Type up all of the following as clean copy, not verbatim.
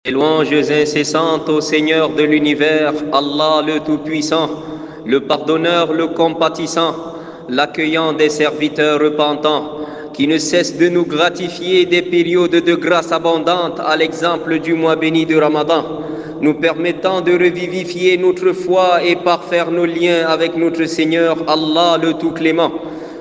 Et louanges incessantes au Seigneur de l'univers, Allah le Tout-Puissant, le Pardonneur, le Compatissant, l'accueillant des serviteurs repentants, qui ne cesse de nous gratifier des périodes de grâce abondante à l'exemple du mois béni de Ramadan, nous permettant de revivifier notre foi et parfaire nos liens avec notre Seigneur Allah le Tout-Clément.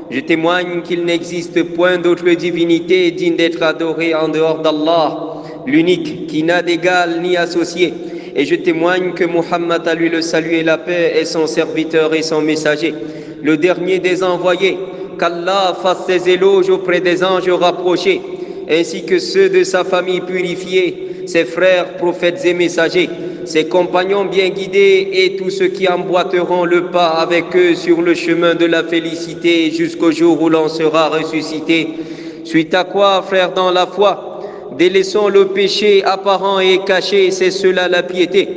Je témoigne qu'il n'existe point d'autre divinité digne d'être adorée en dehors d'Allah, l'unique qui n'a d'égal ni associé. Et je témoigne que Muhammad, à lui le salut et la paix, est son serviteur et son messager, le dernier des envoyés. Qu'Allah fasse ses éloges auprès des anges rapprochés, ainsi que ceux de sa famille purifiée, ses frères, prophètes et messagers, ses compagnons bien guidés et tous ceux qui emboîteront le pas avec eux sur le chemin de la félicité jusqu'au jour où l'on sera ressuscité. Suite à quoi, frères dans la foi, délaissons le péché apparent et caché, c'est cela la piété.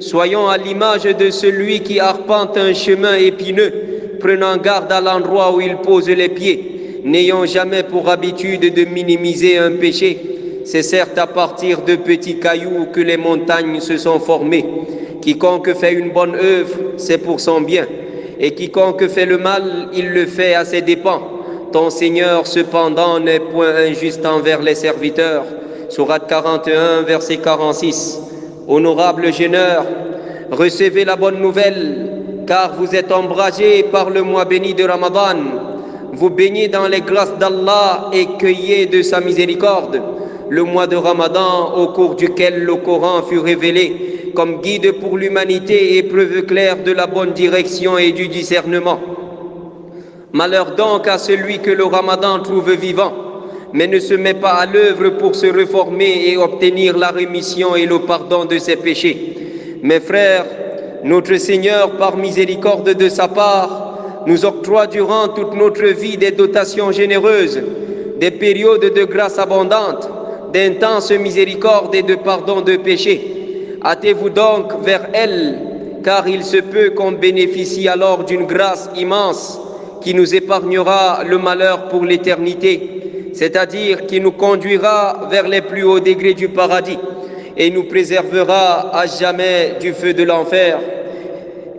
Soyons à l'image de celui qui arpente un chemin épineux, prenant garde à l'endroit où il pose les pieds, n'ayant jamais pour habitude de minimiser un péché. C'est certes à partir de petits cailloux que les montagnes se sont formées. Quiconque fait une bonne œuvre, c'est pour son bien, et quiconque fait le mal, il le fait à ses dépens. Ton Seigneur, cependant, n'est point injuste envers les serviteurs. Sourate 41, verset 46. Honorables jeûneurs, recevez la bonne nouvelle, car vous êtes ombragés par le mois béni de Ramadan. Vous baignez dans les grâces d'Allah et cueillez de sa miséricorde. Le mois de Ramadan, au cours duquel le Coran fut révélé comme guide pour l'humanité et preuve claire de la bonne direction et du discernement. Malheur donc à celui que le Ramadan trouve vivant, mais ne se met pas à l'œuvre pour se réformer et obtenir la rémission et le pardon de ses péchés. Mes frères, notre Seigneur, par miséricorde de sa part, nous octroie durant toute notre vie des dotations généreuses, des périodes de grâce abondante, d'intenses miséricordes et de pardon de péchés. Hâtez-vous donc vers elle, car il se peut qu'on bénéficie alors d'une grâce immense qui nous épargnera le malheur pour l'éternité, c'est-à-dire qui nous conduira vers les plus hauts degrés du paradis et nous préservera à jamais du feu de l'enfer.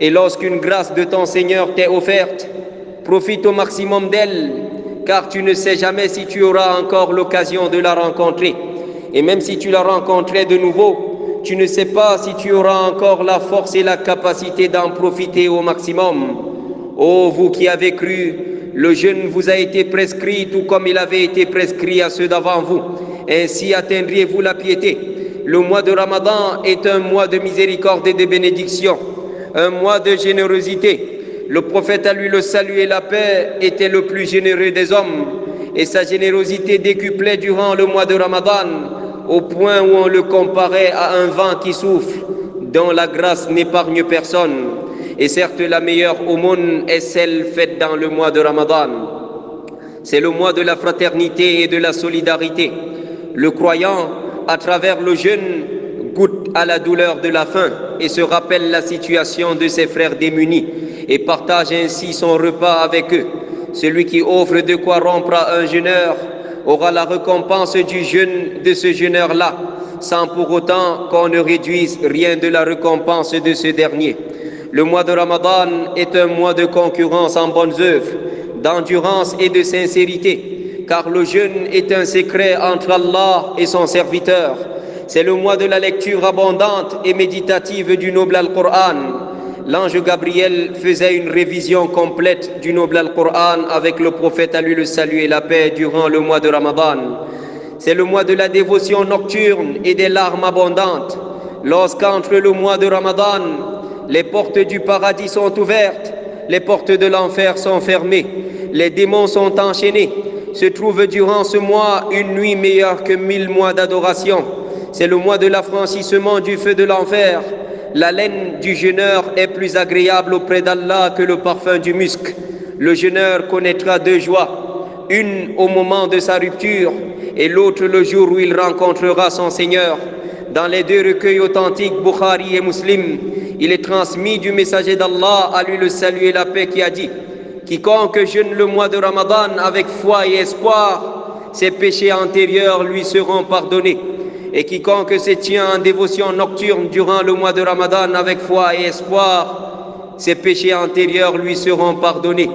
Et lorsqu'une grâce de ton Seigneur t'est offerte, profite au maximum d'elle, car tu ne sais jamais si tu auras encore l'occasion de la rencontrer. Et même si tu la rencontrais de nouveau, tu ne sais pas si tu auras encore la force et la capacité d'en profiter au maximum. Ô vous qui avez cru, le jeûne vous a été prescrit tout comme il avait été prescrit à ceux d'avant vous. Ainsi atteindriez-vous la piété. Le mois de Ramadan est un mois de miséricorde et de bénédiction, un mois de générosité. Le prophète, à lui le salut et la paix, était le plus généreux des hommes, et sa générosité décuplait durant le mois de Ramadan, au point où on le comparait à un vent qui souffle, dont la grâce n'épargne personne. Et certes, la meilleure aumône est celle faite dans le mois de Ramadan. C'est le mois de la fraternité et de la solidarité. Le croyant, à travers le jeûne, goûte à la douleur de la faim et se rappelle la situation de ses frères démunis et partage ainsi son repas avec eux. Celui qui offre de quoi rompre à un jeûneur aura la récompense du jeûne de ce jeûneur-là, sans pour autant qu'on ne réduise rien de la récompense de ce dernier. Le mois de Ramadan est un mois de concurrence en bonnes œuvres, d'endurance et de sincérité, car le jeûne est un secret entre Allah et son serviteur. C'est le mois de la lecture abondante et méditative du noble Al-Qur'an. L'ange Gabriel faisait une révision complète du noble Al-Qur'an avec le prophète, à lui le salut et la paix, durant le mois de Ramadan. C'est le mois de la dévotion nocturne et des larmes abondantes. Lorsqu'entre le mois de Ramadan, les portes du paradis sont ouvertes, les portes de l'enfer sont fermées, les démons sont enchaînés. Se trouve durant ce mois une nuit meilleure que 1000 mois d'adoration. C'est le mois de l'affranchissement du feu de l'enfer. La laine du jeûneur est plus agréable auprès d'Allah que le parfum du musc. Le jeûneur connaîtra deux joies, une au moment de sa rupture et l'autre le jour où il rencontrera son Seigneur. Dans les deux recueils authentiques, Bukhari et Muslim, il est transmis du messager d'Allah, à lui le salut et la paix, qui a dit: quiconque jeûne le mois de Ramadan avec foi et espoir, ses péchés antérieurs lui seront pardonnés. Et quiconque se tient en dévotion nocturne durant le mois de Ramadan avec foi et espoir, ses péchés antérieurs lui seront pardonnés.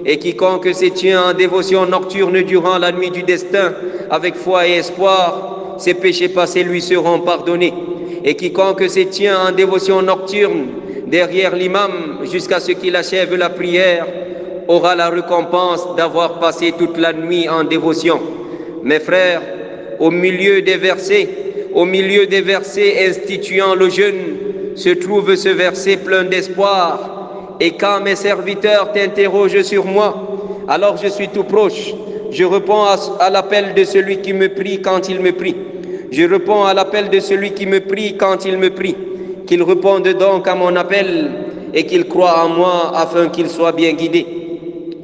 Et quiconque se tient en dévotion nocturne durant la nuit du destin avec foi et espoir, ses péchés passés lui seront pardonnés. Et quiconque se tient en dévotion nocturne derrière l'imam jusqu'à ce qu'il achève la prière aura la récompense d'avoir passé toute la nuit en dévotion. Mes frères, au milieu des versets instituant le jeûne, se trouve ce verset plein d'espoir. Et quand mes serviteurs t'interrogent sur moi, alors je suis tout proche. Je réponds à l'appel de celui qui me prie quand il me prie. Je réponds à l'appel de celui qui me prie quand il me prie. Qu'il réponde donc à mon appel et qu'il croie en moi afin qu'il soit bien guidé.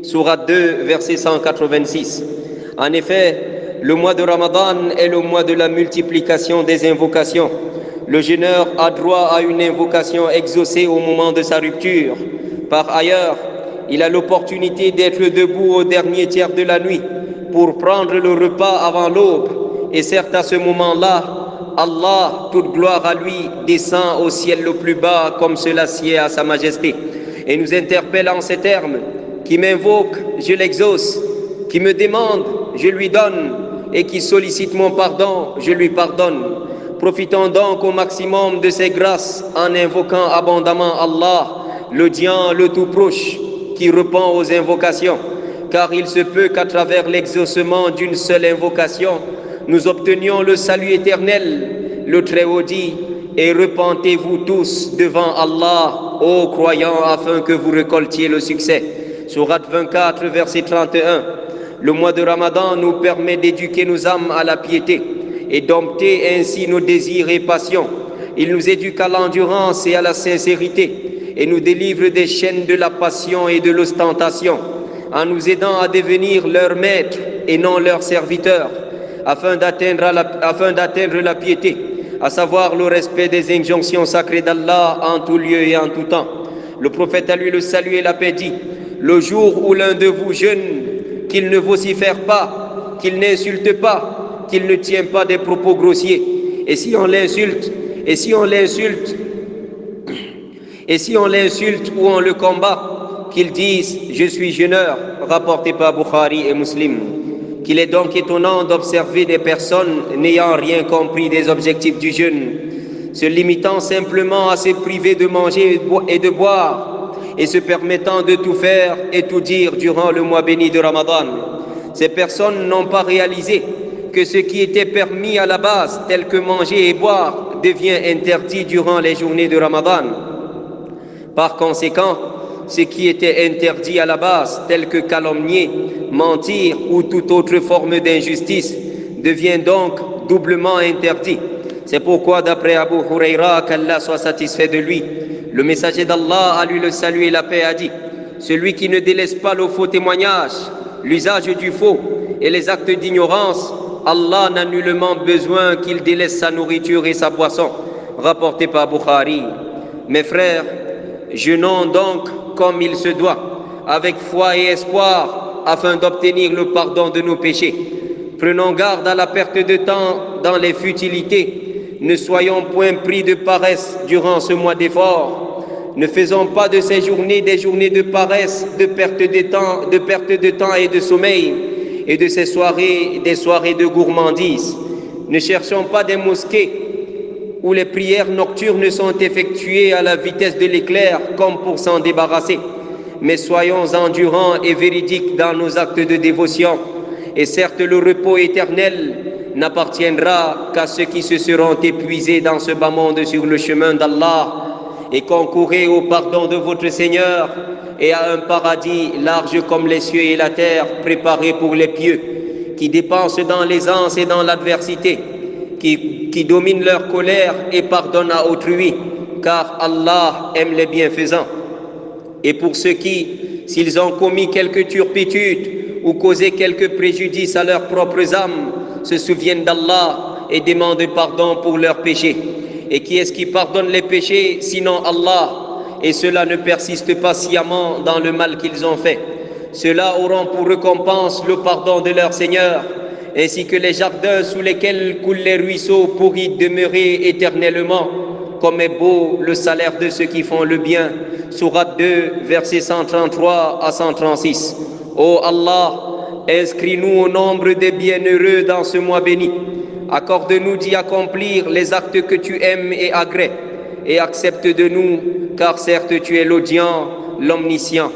Sourate 2, verset 186. En effet, le mois de Ramadan est le mois de la multiplication des invocations. Le jeûneur a droit à une invocation exaucée au moment de sa rupture. Par ailleurs, il a l'opportunité d'être debout au dernier tiers de la nuit pour prendre le repas avant l'aube. Et certes, à ce moment-là, Allah, toute gloire à lui, descend au ciel le plus bas comme cela sied à sa majesté. Et nous interpelle en ces termes: qui m'invoque, je l'exauce, qui me demande, je lui donne, et qui sollicite mon pardon, je lui pardonne. Profitons donc au maximum de ces grâces en invoquant abondamment Allah, le Dieu le tout proche, qui répond aux invocations, car il se peut qu'à travers l'exaucement d'une seule invocation, nous obtenions le salut éternel. Le Très-Haut dit: et repentez-vous tous devant Allah, ô croyants, afin que vous récoltiez le succès. Sourate 24, verset 31. Le mois de Ramadan nous permet d'éduquer nos âmes à la piété et dompter ainsi nos désirs et passions. Il nous éduque à l'endurance et à la sincérité et nous délivre des chaînes de la passion et de l'ostentation, en nous aidant à devenir leur maître et non leur serviteur, afin d'atteindre la piété, à savoir le respect des injonctions sacrées d'Allah en tout lieu et en tout temps. Le prophète, à lui le salut et la paix, dit: le jour où l'un de vous jeûne, qu'il ne vocifère pas, qu'il n'insulte pas, qu'il ne tient pas des propos grossiers. Et si on l'insulte ou on le combat, qu'il dise: je suis jeûneur, rapporté par Bukhari et Muslim. Qu'il est donc étonnant d'observer des personnes n'ayant rien compris des objectifs du jeûne, se limitant simplement à se priver de manger et de boire, et se permettant de tout faire et tout dire durant le mois béni de Ramadan. Ces personnes n'ont pas réalisé que ce qui était permis à la base, tel que manger et boire, devient interdit durant les journées de Ramadan. Par conséquent, ce qui était interdit à la base, tel que calomnier, mentir ou toute autre forme d'injustice, devient donc doublement interdit. C'est pourquoi, d'après Abu Huraira, qu'Allah soit satisfait de lui, le messager d'Allah, à lui le salut et la paix, a dit: celui qui ne délaisse pas le faux témoignage, l'usage du faux et les actes d'ignorance, Allah n'a nullement besoin qu'il délaisse sa nourriture et sa boisson. Rapporté par Bukhari. Mes frères, jeûnons donc comme il se doit, avec foi et espoir, afin d'obtenir le pardon de nos péchés. Prenons garde à la perte de temps dans les futilités. Ne soyons point pris de paresse durant ce mois d'effort. Ne faisons pas de ces journées des journées de paresse, de perte de temps et de sommeil, et de ces soirées des soirées de gourmandise. Ne cherchons pas des mosquées où les prières nocturnes sont effectuées à la vitesse de l'éclair comme pour s'en débarrasser, mais soyons endurants et véridiques dans nos actes de dévotion. Et certes, le repos éternel n'appartiendra qu'à ceux qui se seront épuisés dans ce bas monde sur le chemin d'Allah. Et concourez au pardon de votre Seigneur et à un paradis large comme les cieux et la terre, préparé pour les pieux, qui dépensent dans l'aisance et dans l'adversité, qui dominent leur colère et pardonnent à autrui, car Allah aime les bienfaisants. Et pour ceux qui, s'ils ont commis quelque turpitude ou causé quelque préjudice à leurs propres âmes, se souviennent d'Allah et demandent pardon pour leurs péchés. Et qui est-ce qui pardonne les péchés sinon Allah? Et ceux-là ne persistent pas sciemment dans le mal qu'ils ont fait. Ceux-là auront pour récompense le pardon de leur Seigneur, ainsi que les jardins sous lesquels coulent les ruisseaux pour y demeurer éternellement. Comme est beau le salaire de ceux qui font le bien. Sourate 2, versets 133 à 136. Ô Allah, inscris-nous au nombre des bienheureux dans ce mois béni. Accorde-nous d'y accomplir les actes que tu aimes et agrées. Et accepte de nous, car certes tu es l'audient, l'omniscient.